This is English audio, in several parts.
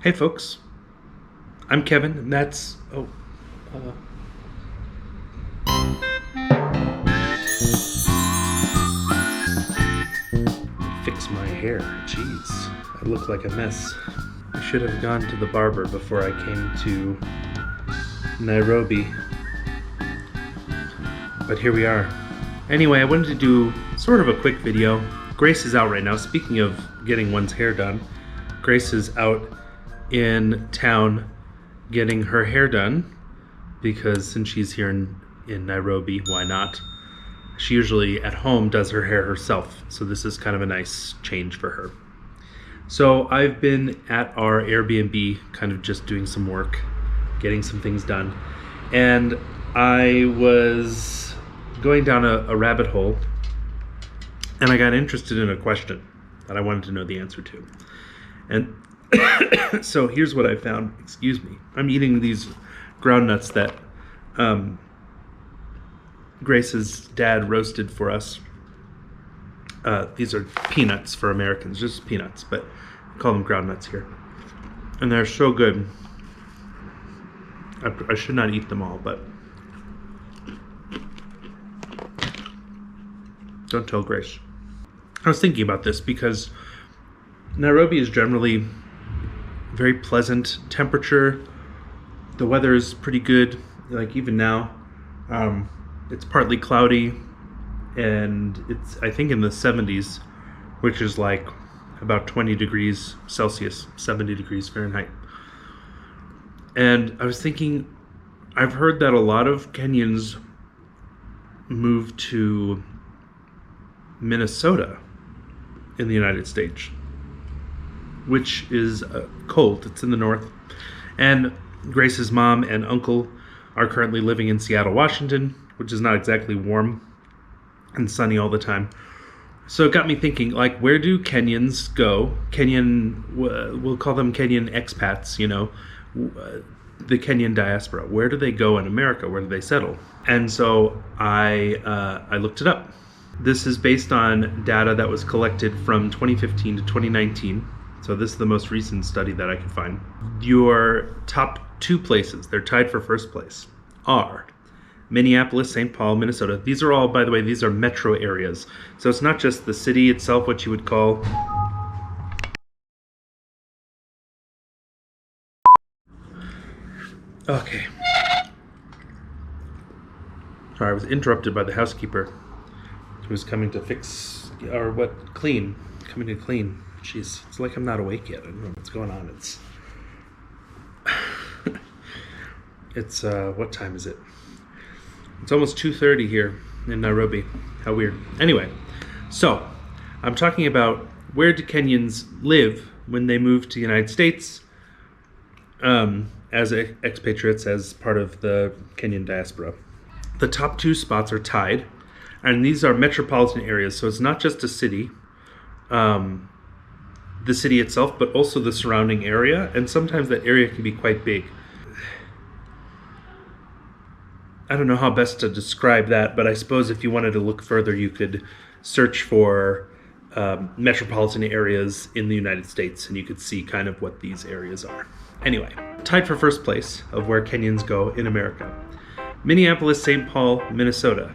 Hey folks, I'm Kevin, and that's fix my hair. Jeez, I look like a mess. I should have gone to the barber before I came to Nairobi, but here we are. Anyway, I wanted to do sort of a quick video. Grace is out right now. Speaking of getting one's hair done, Grace is out in town getting her hair done because since she's here in Nairobi, why not? She usually at home does her hair herself, so this is kind of a nice change for her. So I've been at our Airbnb kind of just doing some work, getting some things done, and I was going down a rabbit hole and I got interested in a question that I wanted to know the answer to. And so here's what I found. Excuse me. I'm eating these ground nuts that Grace's dad roasted for us. These are peanuts for Americans, just peanuts, but I call them ground nuts here. And they're so good. I should not eat them all, but don't tell Grace. I was thinking about this because Nairobi is generally very pleasant temperature. The weather is pretty good, like even now. It's partly cloudy and it's I think in the 70s, which is like about 20 degrees Celsius, 70 degrees Fahrenheit. And I was thinking, I've heard that a lot of Kenyans move to Minnesota in the United States, which is cold. It's in the north. And Grace's mom and uncle are currently living in Seattle, Washington, which is not exactly warm and sunny all the time. So it got me thinking, like, where do Kenyans go? We'll call them Kenyan expats, you know, the Kenyan diaspora. Where do they go in America? Where do they settle? And so I looked it up. This is based on data that was collected from 2015 to 2019. So this is the most recent study that I could find. Your top two places, they're tied for first place, are Minneapolis, St. Paul, Minnesota. These are all, by the way, these are metro areas. So it's not just the city itself, what you would call okay. Sorry, I was interrupted by the housekeeper who's coming to fix, or what, clean, coming to clean. Jeez, it's like I'm not awake yet. I don't know what's going on. It's what time is it? It's almost 2:30 here in Nairobi. How weird. Anyway, so I'm talking about where do Kenyans live when they move to the United States as expatriates, as part of the Kenyan diaspora. The top two spots are tied, and these are metropolitan areas, so it's not just a city. The city itself, but also the surrounding area, and sometimes that area can be quite big. I don't know how best to describe that, but I suppose if you wanted to look further, you could search for metropolitan areas in the United States, and you could see kind of what these areas are. Anyway, tied for first place of where Kenyans go in America. Minneapolis, St. Paul, Minnesota,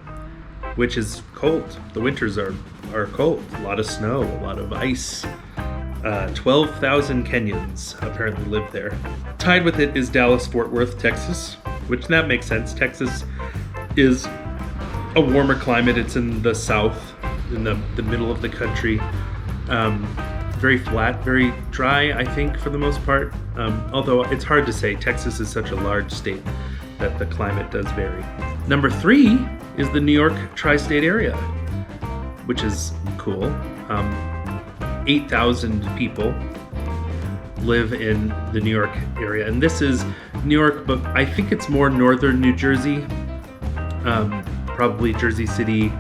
which is cold. The winters are cold. A lot of snow, a lot of ice. 12,000 Kenyans apparently live there. Tied with it is Dallas-Fort Worth, Texas, which that makes sense. Texas is a warmer climate. It's in the south, in the middle of the country. Very flat, very dry, I think, for the most part. Although it's hard to say. Texas is such a large state that the climate does vary. Number 3 is the New York tri-state area, which is cool. 8,000 people live in the New York area, and this is New York, but I think it's more northern New Jersey, probably Jersey City,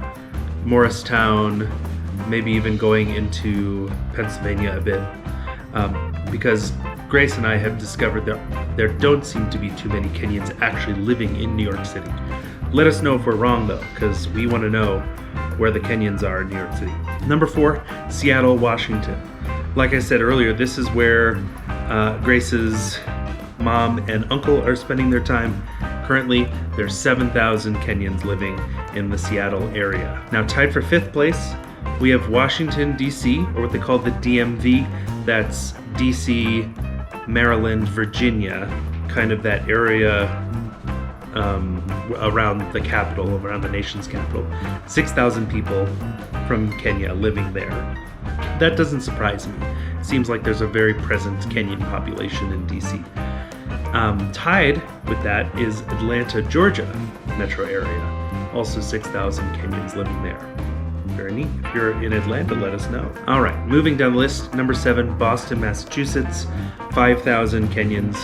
Morristown, maybe even going into Pennsylvania a bit, because Grace and I have discovered that there don't seem to be too many Kenyans actually living in New York City. Let us know if we're wrong, though, because we want to know where the Kenyans are in New York City. Number 4, Seattle, Washington. Like I said earlier, this is where Grace's mom and uncle are spending their time. Currently, there's 7,000 Kenyans living in the Seattle area. Now, tied for 5th place, we have Washington, D.C., or what they call the DMV. That's D.C., Maryland, Virginia, kind of that area around the capital, around the nation's capital. 6,000 people from Kenya living there. That doesn't surprise me. It seems like there's a very present Kenyan population in D.C. Tied with that is Atlanta, Georgia metro area. Also 6,000 Kenyans living there. Very neat. If you're in Atlanta, let us know. All right, moving down the list. Number 7, Boston, Massachusetts. 5,000 Kenyans.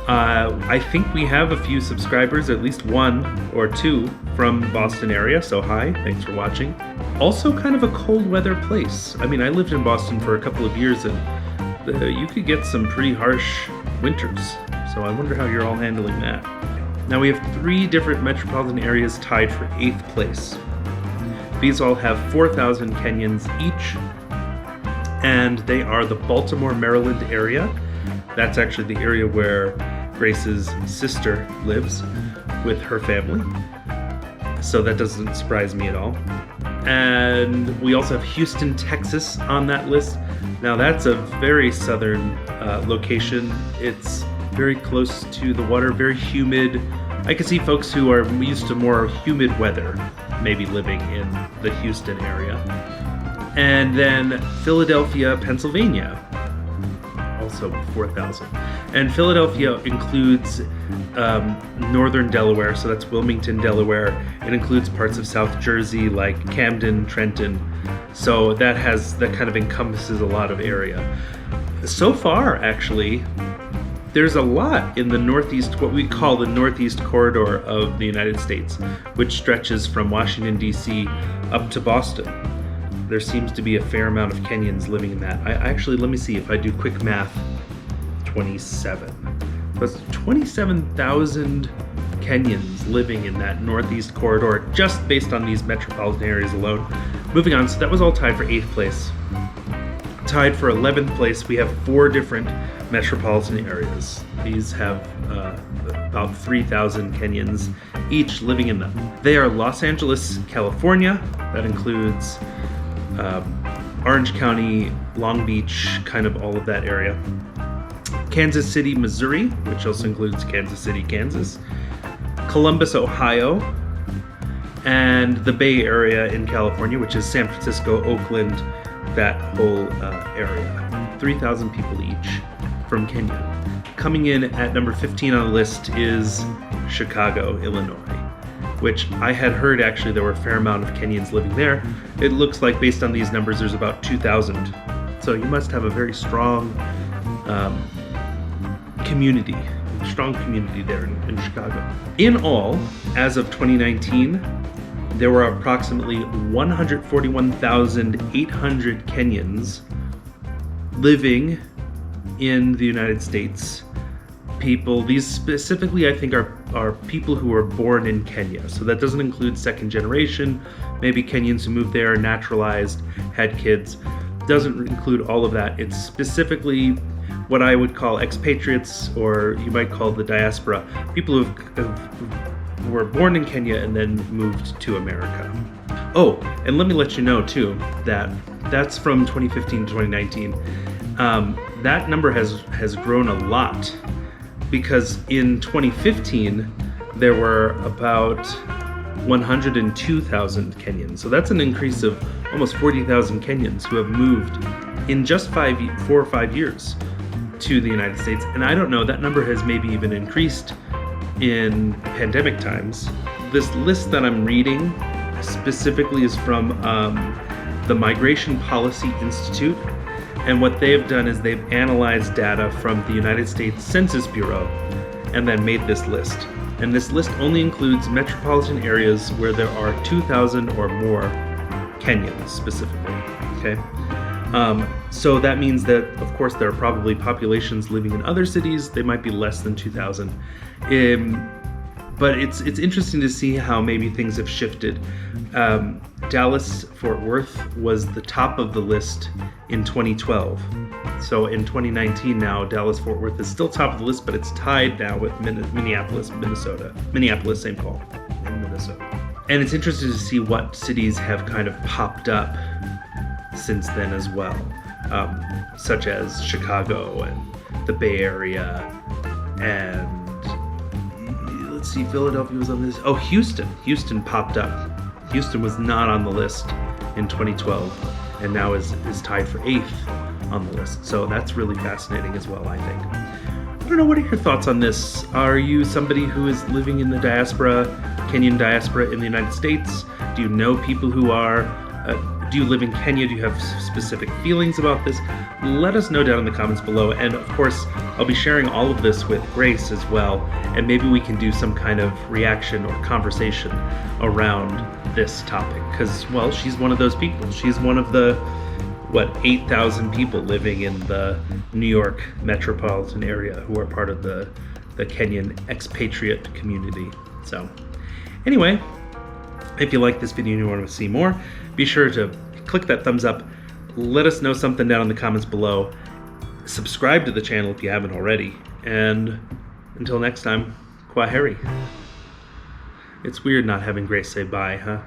I think we have a few subscribers, at least 1 or 2 from Boston area. So hi, thanks for watching. Also kind of a cold weather place. I mean, I lived in Boston for a couple of years and you could get some pretty harsh winters. So I wonder how you're all handling that. Now we have 3 different metropolitan areas tied for 8th place. These all have 4,000 Kenyans each, and they are the Baltimore, Maryland area. That's actually the area where Grace's sister lives with her family. So that doesn't surprise me at all. And we also have Houston, Texas on that list. Now that's a very southern location. It's very close to the water, very humid. I can see folks who are used to more humid weather maybe living in the Houston area. And then Philadelphia, Pennsylvania, also 4,000. And Philadelphia includes northern Delaware, so that's Wilmington, Delaware. It includes parts of South Jersey like Camden, Trenton. So that kind of encompasses a lot of area. So far, actually, there's a lot in the Northeast, what we call the Northeast corridor of the United States, which stretches from Washington, D.C. up to Boston. There seems to be a fair amount of Kenyans living in that. Let me see if I do quick math. 27. That's 27,000 Kenyans living in that Northeast corridor, just based on these metropolitan areas alone. Moving on, so that was all tied for 8th place. Tied for 11th place, we have 4 different metropolitan areas. These have about 3,000 Kenyans each living in them. They are Los Angeles, California. That includes Orange County, Long Beach, kind of all of that area. Kansas City, Missouri, which also includes Kansas City, Kansas. Columbus, Ohio. And the Bay Area in California, which is San Francisco, Oakland, that whole area. 3,000 people each from Kenya. Coming in at number 15 on the list is Chicago, Illinois, which I had heard actually there were a fair amount of Kenyans living there. It looks like based on these numbers there's about 2,000. So you must have a very strong community there in Chicago. In all, as of 2019, there were approximately 141,800 Kenyans living in the United States. These specifically I think are people who were born in Kenya. So that doesn't include second generation, maybe Kenyans who moved there, naturalized, had kids. Doesn't include all of that. It's specifically what I would call expatriates, or you might call the diaspora, people who were born in Kenya and then moved to America. Oh, and let me let you know too that that's from 2015 to 2019. That number has grown a lot, because in 2015 there were about 102,000 Kenyans. So that's an increase of almost 40,000 Kenyans who have moved in just 4 or 5 years to the United States. And I don't know, that number has maybe even increased in pandemic times. This list that I'm reading specifically is from the Migration Policy Institute. And what they've done is they've analyzed data from the United States Census Bureau and then made this list. And this list only includes metropolitan areas where there are 2,000 or more Kenyans specifically, okay? So that means that, of course, there are probably populations living in other cities. They might be less than 2,000. but it's interesting to see how maybe things have shifted. Dallas Fort Worth was the top of the list in 2012. So in 2019 now, Dallas Fort Worth is still top of the list, but it's tied now with Minneapolis, St. Paul, and Minnesota. And it's interesting to see what cities have kind of popped up since then as well, such as Chicago and the Bay Area, and let's see, Philadelphia was on this. Oh, Houston popped up. Houston was not on the list in 2012, and now is tied for 8th on the list. So that's really fascinating as well, I think. I don't know, what are your thoughts on this? Are you somebody who is living in the diaspora, Kenyan diaspora in the United States? Do you know people who are? Do you live in Kenya? Do you have specific feelings about this? Let us know down in the comments below. And of course, I'll be sharing all of this with Grace as well. And maybe we can do some kind of reaction or conversation around this topic. Because, well, she's one of those people. She's one of the, 8,000 people living in the New York metropolitan area who are part of the Kenyan expatriate community. So, anyway, if you like this video and you want to see more, be sure to click that thumbs up. Let us know something down in the comments below. Subscribe to the channel if you haven't already. And until next time, Kwaheri. It's weird not having Grace say bye, huh?